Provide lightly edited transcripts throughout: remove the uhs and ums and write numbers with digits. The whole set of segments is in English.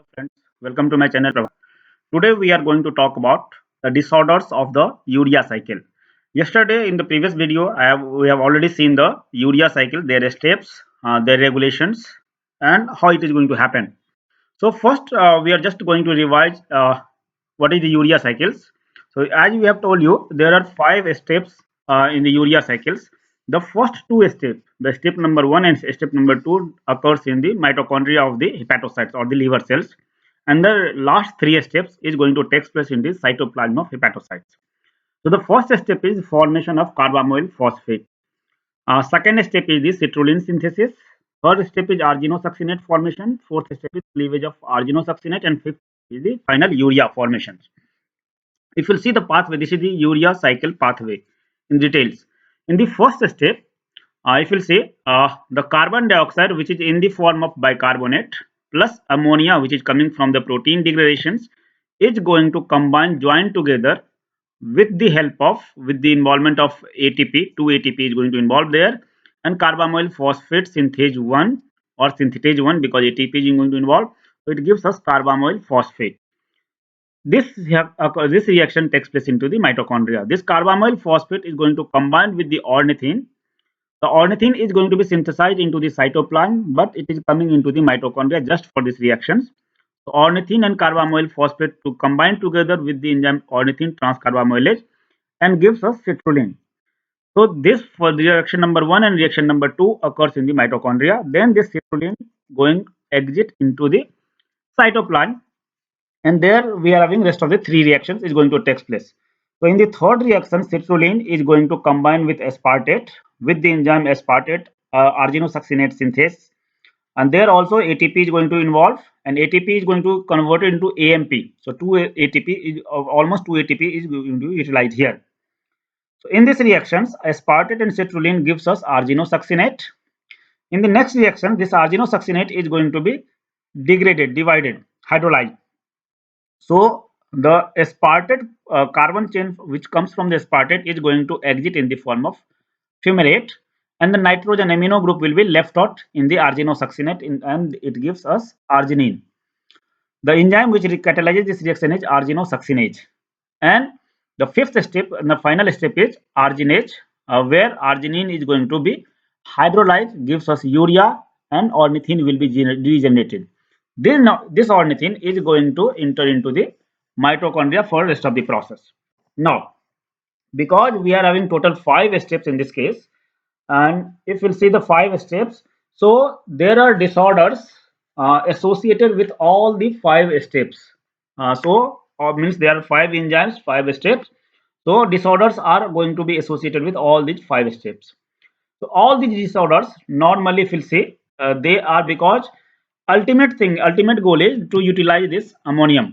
Hello friends, welcome to my channel Prabha. Today we are going to talk about the disorders of the urea cycle. Yesterday in the previous video we have already seen the urea cycle, their steps, their regulations and how it is going to happen. So first we are just going to revise what is the urea cycles. So as we have told you, there are 5 steps in the urea cycles. The first 2 steps, the step number 1 and step number 2 occurs in the mitochondria of the hepatocytes or the liver cells, and the last 3 steps is going to take place in the cytoplasm of hepatocytes. So the first step is formation of carbamoyl phosphate. Second step is the citrulline synthesis. Third step is arginosuccinate formation. Fourth step is cleavage of arginosuccinate, and fifth is the final urea formation. If you see the pathway, this is the urea cycle pathway in details. In the first step, if you see the carbon dioxide, which is in the form of bicarbonate, plus ammonia, which is coming from the protein degradations, is going to combine, join together with the help of, with the involvement of ATP. 2 ATP is going to involve there, and carbamoyl phosphate synthase 1 or synthetase 1, because ATP is going to involve. So it gives us carbamoyl phosphate. This reaction takes place into the mitochondria. This carbamoyl phosphate is going to combine with the ornithine. The ornithine is going to be synthesized into the cytoplasm, but it is coming into the mitochondria just for these reactions. So ornithine and carbamoyl phosphate to combine together with the enzyme ornithine transcarbamylase and gives us citrulline. So this, for the reaction number 1 and reaction number 2, occurs in the mitochondria. Then this citrulline going exit into the cytoplasm, and there we are having rest of the 3 reactions is going to take place. So in the third reaction, citrulline is going to combine with aspartate, with the enzyme aspartate arginosuccinate synthase, and there also ATP is going to involve, and ATP is going to convert it into AMP. So 2 ATP is almost 2 ATP is going to be utilized here. So in these reactions, aspartate and citrulline gives us arginosuccinate. In the next reaction, this arginosuccinate is going to be degraded, divided, hydrolyzed. So the aspartate carbon chain which comes from the aspartate is going to exit in the form of fumarate, and the nitrogen amino group will be left out in the arginosuccinate, and it gives us arginine. The enzyme which catalyzes this reaction is arginosuccinase. And the fifth step and the final step is arginase, where arginine is going to be hydrolyzed, gives us urea, and ornithine will be regenerated. This ornithine is going to enter into the mitochondria for rest of the process. Now, because we are having total 5 steps in this case, and if we'll see the 5 steps, so there are disorders associated with all the 5 steps. Means there are 5 enzymes, 5 steps. So disorders are going to be associated with all these 5 steps. So all these disorders normally, if we'll see, they are because ultimate goal is to utilize this ammonia.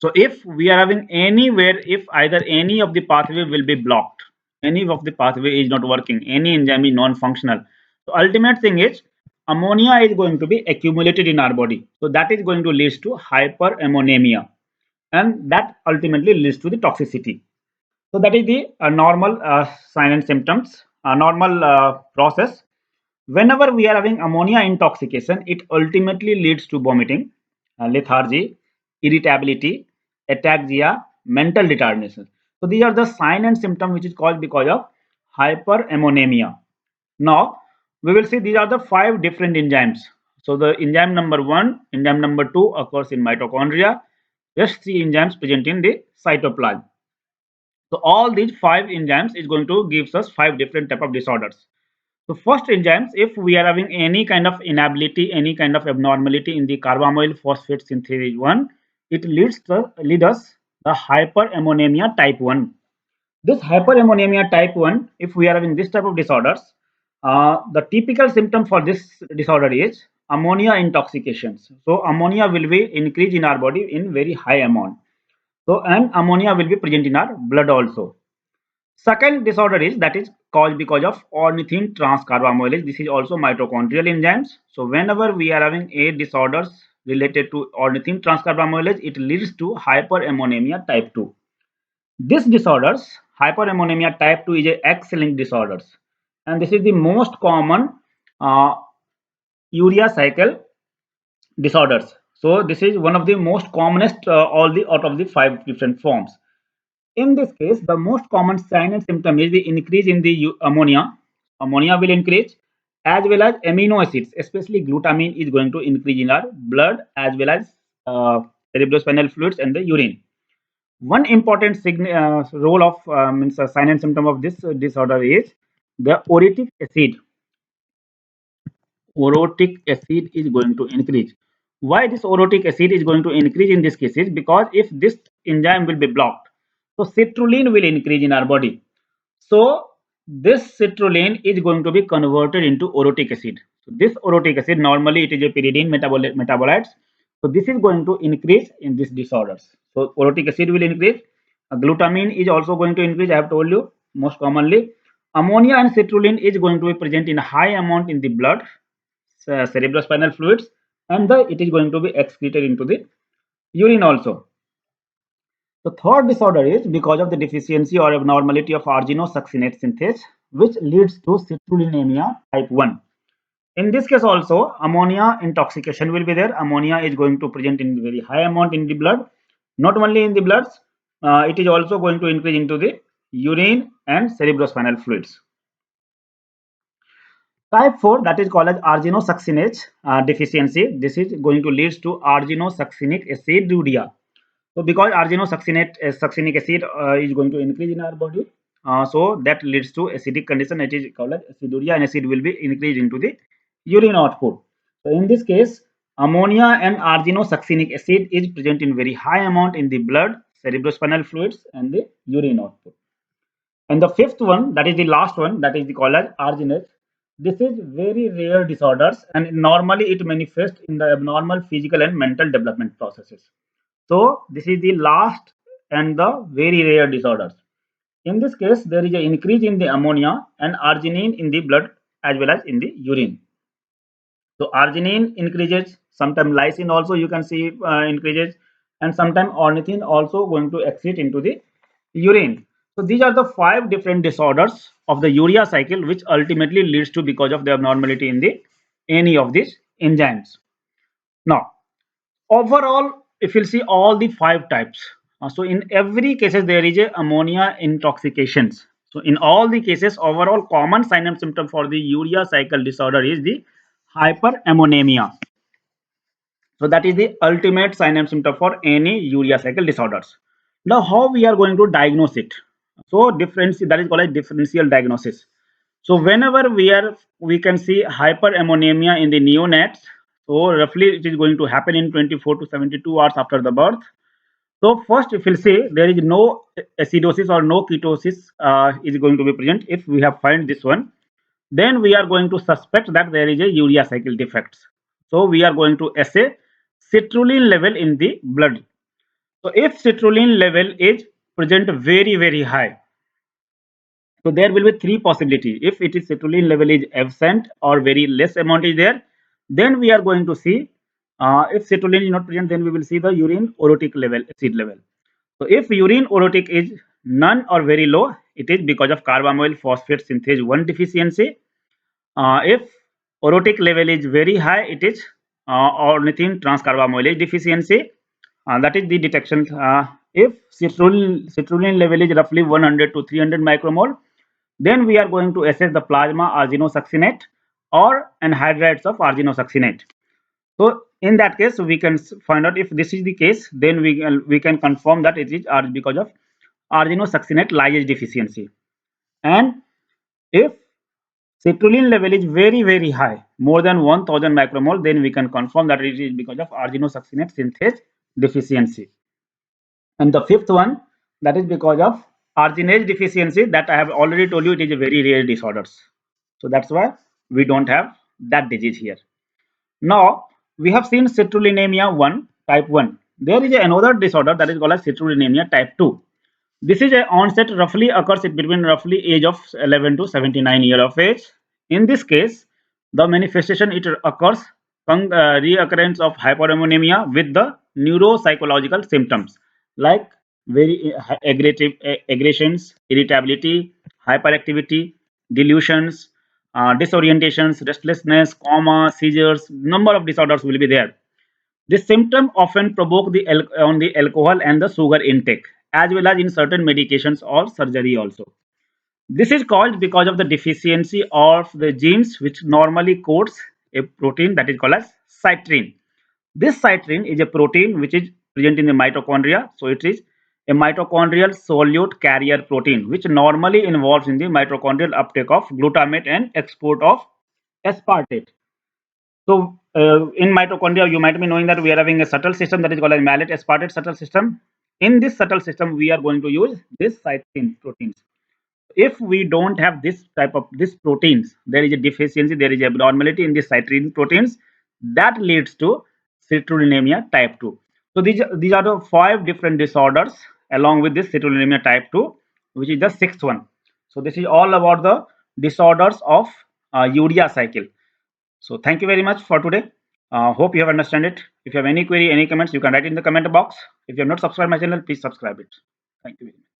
So if we are having anywhere, if either any of the pathway will be blocked, any of the pathway is not working, any enzyme is non-functional, so ultimate thing is ammonia is going to be accumulated in our body. So that is going to lead to hyperammonemia, and that ultimately leads to the toxicity. So that is the normal sign and symptoms, normal process. Whenever we are having ammonia intoxication, it ultimately leads to vomiting, lethargy, irritability, ataxia, mental retardation. So these are the sign and symptom which is caused because of hyperammonemia. Now we will see these are the 5 different enzymes. So the enzyme number 1, enzyme number 2 occurs in mitochondria. Just 3 enzymes present in the cytoplasm. So all these 5 enzymes is going to gives us 5 different type of disorders. So first enzymes, if we are having any kind of inability, any kind of abnormality in the carbamoyl phosphate synthase 1, it leads us the hyperammonemia type 1. This hyperammonemia type 1, if we are having this type of disorders, the typical symptom for this disorder is ammonia intoxications. So ammonia will be increased in our body in very high amount. So and ammonia will be present in our blood also. Second disorder is that is caused because of ornithine transcarbamylase. This is also mitochondrial enzymes. So whenever we are having a disorders related to ornithine transcarbamylase, it leads to hyperammonemia type 2. This disorders, hyperammonemia type 2, is a X-linked disorders, and this is the most common urea cycle disorders. So this is one of the most commonest all the out of the five different forms. In this case, the most common sign and symptom is the increase in the ammonia. Ammonia will increase, as well as amino acids, especially glutamine is going to increase in our blood, as well as cerebrospinal fluids and the urine. One important role of means a sign and symptom of this disorder is the uric acid. Orotic acid is going to increase. Why this orotic acid is going to increase in this case is because if this enzyme will be blocked, so citrulline will increase in our body. So this citrulline is going to be converted into orotic acid. So this orotic acid, normally it is a pyridine metabolites. So this is going to increase in these disorders. So orotic acid will increase. Glutamine is also going to increase. I have told you most commonly. Ammonia and citrulline is going to be present in high amount in the blood, cerebrospinal fluids, and it is going to be excreted into the urine also. The third disorder is because of the deficiency or abnormality of arginosuccinate synthase, which leads to citrullinemia type 1. In this case also, ammonia intoxication will be there. Ammonia is going to present in very high amount in the blood. Not only in the blood, it is also going to increase into the urine and cerebrospinal fluids. Type 4, that is called as arginosuccinate deficiency. This is going to lead to arginosuccinic aciduria. So because succinic acid is going to increase in our body, so that leads to acidic condition. It is called as aciduria, and acid will be increased into the urine output. So in this case, ammonia and arginosuccinic acid is present in very high amount in the blood, cerebrospinal fluids, and the urine output. And the fifth one, that is the last one, that is called as arginate. This is very rare disorders, and normally it manifests in the abnormal physical and mental development processes. So this is the last and the very rare disorders. In this case, there is an increase in the ammonia and arginine in the blood as well as in the urine. So arginine increases, sometimes lysine also you can see increases, and sometimes ornithine also going to exit into the urine. So these are the five different disorders of the urea cycle, which ultimately leads to because of the abnormality in the any of these enzymes. Now, overall, if you'll see all the five types, so in every cases there is a ammonia intoxications. So in all the cases, overall common sign and symptom for the urea cycle disorder is the hyperammonemia. So that is the ultimate sign and symptom for any urea cycle disorders. Now, how we are going to diagnose it? So difference, that is called a differential diagnosis. So whenever we can see hyperammonemia in the neonates, so roughly it is going to happen in 24 to 72 hours after the birth. So first, if we'll say there is no acidosis or no ketosis is going to be present, if we have find this one, then we are going to suspect that there is a urea cycle defects. So we are going to assay citrulline level in the blood. So if citrulline level is present very high, so there will be three possibilities. If it is citrulline level is absent or very less amount is there, then we are going to see if citrulline is not present, then we will see the urine orotic level, acid level. So if urine orotic is none or very low, it is because of carbamyl phosphate synthase 1 deficiency. If orotic level is very high, it is ornithine transcarbamylase deficiency. That is the detection. If citrulline level is roughly 100 to 300 micromole, then we are going to assess the plasma arginosuccinate or anhydrides of arginosuccinate. So in that case, we can find out if this is the case, then we can confirm that it is because of arginosuccinate lyase deficiency. And if citrulline level is very high, more than 1000 micromole, then we can confirm that it is because of arginosuccinate synthase deficiency. And the fifth one, that is because of arginase deficiency, that I have already told you, it is a very rare disorders. So that's why we don't have that disease here. Now we have seen citrullinemia 1 type 1. There is another disorder that is called as citrullinemia type 2. This is a onset roughly occurs between roughly age of 11 to 79 year of age. In this case, the manifestation it occurs reoccurrence of hyperammonemia with the neuropsychological symptoms like very aggressions, irritability, hyperactivity, delusions, disorientations, restlessness, coma, seizures. Number of disorders will be there. This symptom often provoke on the alcohol and the sugar intake, as well as in certain medications or surgery also. This is caused because of the deficiency of the genes which normally codes a protein that is called as citrine. This citrine is a protein which is present in the mitochondria. So it is a mitochondrial solute carrier protein which normally involves in the mitochondrial uptake of glutamate and export of aspartate. So in mitochondria, you might be knowing that we are having a subtle system that is called as malate aspartate subtle system. In this subtle system, we are going to use this citrine proteins. If we don't have this type of this proteins, there is a deficiency, there is abnormality in the citrine proteins that leads to citrullinemia type 2. So these are the 5 different disorders along with this citrullinemia type 2, which is the 6th one. So this is all about the disorders of urea cycle. So thank you very much for today. Hope you have understand it. If you have any query, any comments, you can write in the comment box. If you have not subscribed my channel, please subscribe it. Thank you very much.